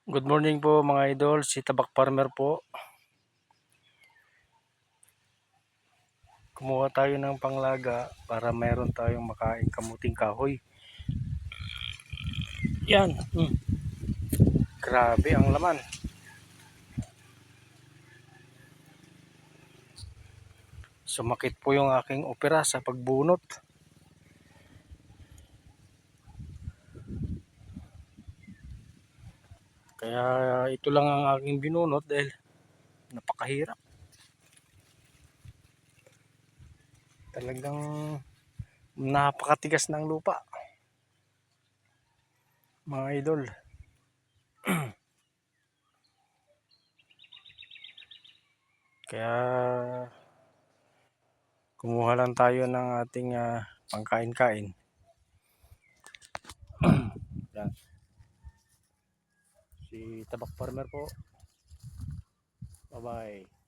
Good morning po mga idol, si Tabak Farmer po. Kumuha tayo ng panglaga para mayroon tayong makain kamuting kahoy. Yan, grabe ang laman. Sumakit po yung aking opera sa pagbunot. Kaya ito lang ang aking binunot dahil napakahirap. Talagang napakatigas ng lupa. Mga idol. Kaya kumuha lang tayo ng ating pangkain-kain. Yan. Si Tabak Farmer po. Bye-bye.